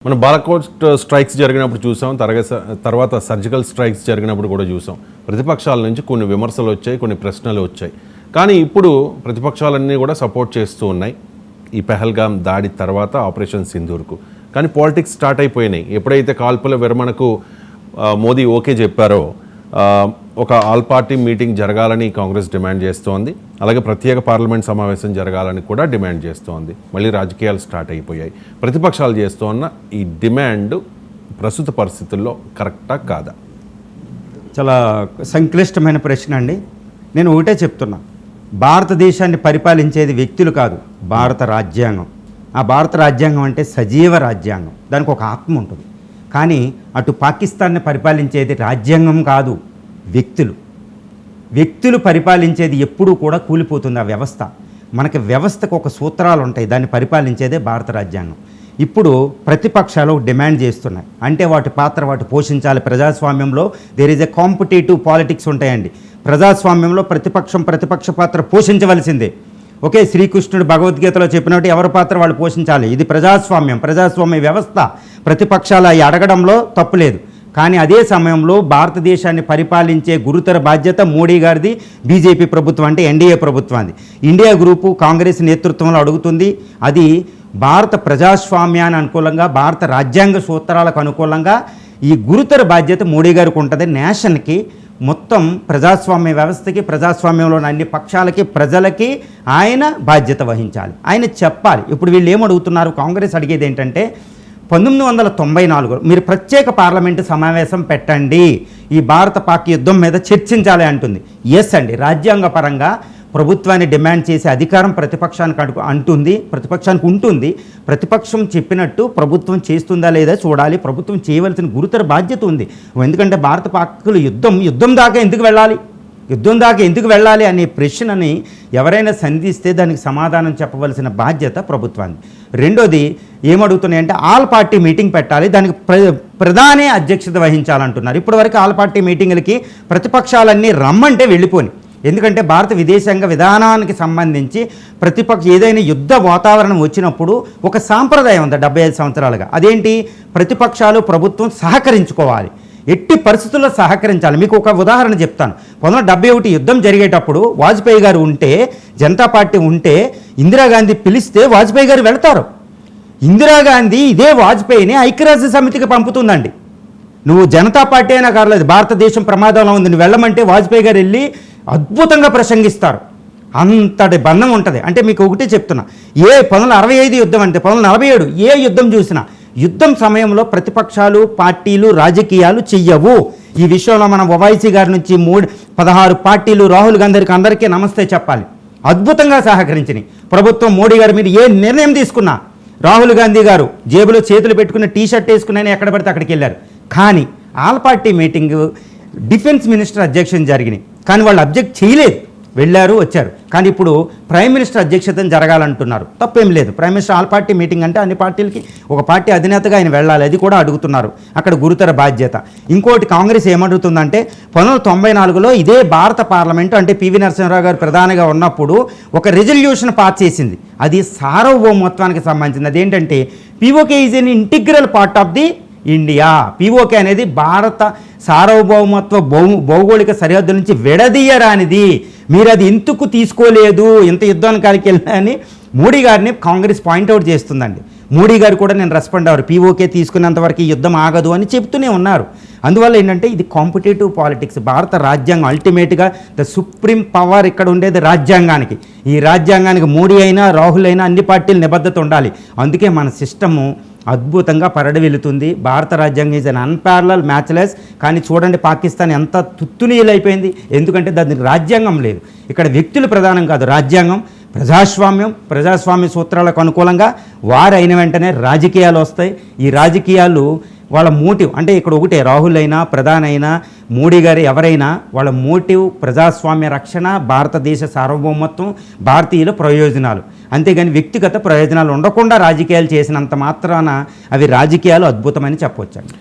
మనం బాలకోట్ స్ట్రైక్స్ జరిగినప్పుడు చూసాం, తర్వాత సర్జికల్ స్ట్రైక్స్ జరిగినప్పుడు కూడా చూసాం. ప్రతిపక్షాల నుంచి కొన్ని విమర్శలు వచ్చాయి, కొన్ని ప్రశ్నలు వచ్చాయి. కానీ ఇప్పుడు ప్రతిపక్షాలన్నీ కూడా సపోర్ట్ చేస్తూ ఉన్నాయి ఈ పెహల్గాం దాడి తర్వాత ఆపరేషన్ సింధూర్కు. కానీ పాలిటిక్స్ స్టార్ట్ అయిపోయినాయి. ఎప్పుడైతే కాల్పుల విరమణకు మోదీ ఓకే చెప్పారో ఒక ఆల్ పార్టీ మీటింగ్ జరగాలని కాంగ్రెస్ డిమాండ్ చేస్తోంది. అలాగే ప్రత్యేక పార్లమెంట్ సమావేశం జరగాలని కూడా డిమాండ్ చేస్తోంది. మళ్ళీ రాజకీయాలు స్టార్ట్ అయిపోయాయి. ప్రతిపక్షాలు చేస్తున్న ఈ డిమాండ్ ప్రస్తుత పరిస్థితుల్లో కరెక్టా కాదా? చాలా సంక్లిష్టమైన ప్రశ్న అండి. నేను ఒకటే చెప్తున్నా, భారతదేశాన్ని పరిపాలించేది వ్యక్తులు కాదు, భారత రాజ్యాంగం. ఆ భారత రాజ్యాంగం అంటే సజీవ రాజ్యాంగం, దానికి ఒక ఆత్మ ఉంటుంది. కానీ అటు పాకిస్తాన్ని పరిపాలించేది రాజ్యాంగం కాదు, వ్యక్తులు పరిపాలించేది ఎప్పుడూ కూడా కూలిపోతుంది ఆ వ్యవస్థ. మనకి వ్యవస్థకు ఒక సూత్రాలు ఉంటాయి, దాన్ని పరిపాలించేదే భారత రాజ్యాంగం. ఇప్పుడు ప్రతిపక్షాలు డిమాండ్ చేస్తున్నాయి, అంటే వాటి పాత్ర వాటి పోషించాలి. ప్రజాస్వామ్యంలో there is a competitive politics ఉంటాయండి. ప్రజాస్వామ్యంలో ప్రతిపక్ష పాత్ర పోషించవలసిందే. ఓకే, శ్రీకృష్ణుడు భగవద్గీతలో చెప్పినట్టు ఎవరి పాత్ర వాళ్ళు పోషించాలి. ఇది ప్రజాస్వామ్య వ్యవస్థ. ప్రతిపక్షాలు అవి అడగడంలో తప్పులేదు. కానీ అదే సమయంలో భారతదేశాన్ని పరిపాలించే గురుతర బాధ్యత మోడీ గారిది, బీజేపీ ప్రభుత్వం అంటే ఎన్డీఏ ప్రభుత్వాన్ని. ఇండియా గ్రూపు కాంగ్రెస్ నేతృత్వంలో అడుగుతుంది. అది భారత ప్రజాస్వామ్యానికి అనుకూలంగా, భారత రాజ్యాంగ సూత్రాలకు అనుకూలంగా ఈ గురుతర బాధ్యత మోడీ గారికి ఉంటుంది. నేషన్కి, మొత్తం ప్రజాస్వామ్య వ్యవస్థకి, ప్రజాస్వామ్యంలోని అన్ని పక్షాలకి, ప్రజలకి ఆయన బాధ్యత వహించాలి, ఆయన చెప్పాలి. ఇప్పుడు వీళ్ళు ఏమడుగుతున్నారు, కాంగ్రెస్ అడిగేది ఏంటంటే 1994 మీరు ప్రత్యేక పార్లమెంటు సమావేశం పెట్టండి, ఈ భారత పాక్ యుద్ధం మీద చర్చించాలి అంటుంది. ఎస్ అండి, రాజ్యాంగపరంగా ప్రభుత్వాన్ని డిమాండ్ చేసే అధికారం ప్రతిపక్షానికి ఉంటుంది. ప్రతిపక్షం చెప్పినట్టు ప్రభుత్వం చేస్తుందా లేదా చూడాలి. ప్రభుత్వం చేయవలసిన గురుతర బాధ్యత ఉంది. ఎందుకంటే భారత పాక్లు యుద్ధం దాకా ఎందుకు వెళ్ళాలి అనే ప్రశ్నని ఎవరైనా సంధిస్తే దానికి సమాధానం చెప్పవలసిన బాధ్యత ప్రభుత్వానికి. రెండోది ఏమడుగుతున్నాయంటే ఆల్ పార్టీ మీటింగ్ పెట్టాలి, దానికి ప్రధాని అధ్యక్షత వహించాలంటున్నారు. ఇప్పటివరకు ఆల్ పార్టీ మీటింగులకి ప్రతిపక్షాలన్నీ రమ్మంటే వెళ్ళిపోని. ఎందుకంటే భారత విదేశాంగ విధానానికి సంబంధించి ఏదైనా యుద్ధ వాతావరణం వచ్చినప్పుడు ఒక సాంప్రదాయం ఉంది 75 సంవత్సరాలుగా. అదేంటి, ప్రతిపక్షాలు ప్రభుత్వం సహకరించుకోవాలి, ఎట్టి పరిస్థితుల్లో సహకరించాలి. మీకు ఒక ఉదాహరణ చెప్తాను. 1971 యుద్ధం జరిగేటప్పుడు వాజ్పేయి గారు ఉంటే, జనతా పార్టీ ఉంటే, ఇందిరాగాంధీ పిలిస్తే వాజ్పేయి గారు వెళతారు. ఇందిరాగాంధీ ఇదే వాజ్పేయిని ఐక్యరాజ్య సమితికి పంపుతుందండి. నువ్వు జనతా పార్టీ అయినా కాలేదు, భారతదేశం ప్రమాదంలో ఉంది, నువ్వు వెళ్ళమంటే వాజ్పేయి గారు వెళ్ళి అద్భుతంగా ప్రసంగిస్తారు. అంతటి బంధం ఉంటుంది. అంటే మీకు ఒకటే చెప్తున్నా, 1965 యుద్ధం అంటే 1947 ఏ యుద్ధం చూసినా యుద్ధం సమయంలో ప్రతిపక్షాలు, పార్టీలు, రాజకీయాలు చెయ్యవు. ఈ విషయంలో మనం ఓవైసీ గారి నుంచి 16 పార్టీలు, రాహుల్ గాంధీకి అందరికీ నమస్తే చెప్పాలి. అద్భుతంగా సహకరించినాయి. ప్రభుత్వం మోడీ గారి మీద ఏ నిర్ణయం తీసుకున్నా, రాహుల్ గాంధీ గారు జేబులో చేతులు పెట్టుకున్న టీషర్ట్ వేసుకుని ఎక్కడ పడితే అక్కడికి వెళ్ళారు. కానీ all party meeting defence minister అధ్యక్షత జరిగినాయి, కానీ వాళ్ళు అబ్జెక్ట్ చేయలేదు, వెళ్ళారు వచ్చారు. కానీ ఇప్పుడు ప్రైమ్ మినిస్టర్ అధ్యక్షతను జరగాలంటున్నారు. తప్పేం లేదు. Prime minister all party meeting అంటే అన్ని పార్టీలకి ఒక పార్టీ అధినేతగా ఆయన వెళ్ళాలి, అది కూడా అడుగుతున్నారు. అక్కడ గురుతర బాధ్యత. ఇంకోటి కాంగ్రెస్ ఏమడుగుతుందంటే 1994లో ఇదే భారత పార్లమెంటు అంటే పివి నరసింహారావు గారు ప్రధానిగా ఉన్నప్పుడు ఒక రెజల్యూషన్ పాస్ చేసింది. అది సార్వభౌమత్వానికి సంబంధించింది. అదేంటంటే PoK is an integral part of the India. పిఓకే అనేది భారత సార్వభౌమత్వ భౌగోళిక సరిహద్దు నుంచి విడదీయరానిది. మీరు అది ఎందుకు తీసుకోలేదు, ఇంత యుద్ధానికి వెళ్ళినా అని మోడీ గారిని కాంగ్రెస్ పాయింట్అవుట్ చేస్తుందండి. మోడీ గారు కూడా నేను రెస్పాండ్ అవ్వరు, పిఓకే తీసుకున్నంతవరకు ఈ యుద్ధం ఆగదు అని చెప్తూనే ఉన్నారు. అందువల్ల ఏంటంటే ఇది కాంపిటేటివ్ పాలిటిక్స్. భారత రాజ్యాంగం అల్టిమేట్గా ద సుప్రీం పవర్ ఇక్కడ ఉండేది రాజ్యాంగానికి. ఈ రాజ్యాంగానికి మోడీ అయినా రాహుల్ అయినా అన్ని పార్టీలు నిబద్ధత ఉండాలి. అందుకే మన సిస్టము అద్భుతంగా పరడి వెళుతుంది. భారత రాజ్యాంగం ఈజ్ అన్ అన్పారలల్, మ్యాచ్లెస్. కానీ చూడండి పాకిస్తాన్ ఎంత తుత్తునీలైపోయింది. ఎందుకంటే దానికి రాజ్యాంగం లేదు. ఇక్కడ వ్యక్తులు ప్రధానం కాదు, రాజ్యాంగం, ప్రజాస్వామ్య సూత్రాలకు అనుకూలంగా వారు అయిన వెంటనే రాజకీయాలు వస్తాయి. ఈ రాజకీయాలు వాళ్ళ మోటివ్ అంటే ఇక్కడ ఒకటే, రాహుల్ అయినా, ప్రధాని అయినా, మోడీ గారు ఎవరైనా వాళ్ళ మోటివ్ ప్రజాస్వామ్య రక్షణ, భారతదేశ సార్వభౌమత్వం, భారతీయుల ప్రయోజనాలు. అంతేగాని వ్యక్తిగత ప్రయోజనాలు ఉండకుండా రాజకీయాలు చేసినంత మాత్రాన అవి రాజకీయాలు అద్భుతమని చెప్పవచ్చండి.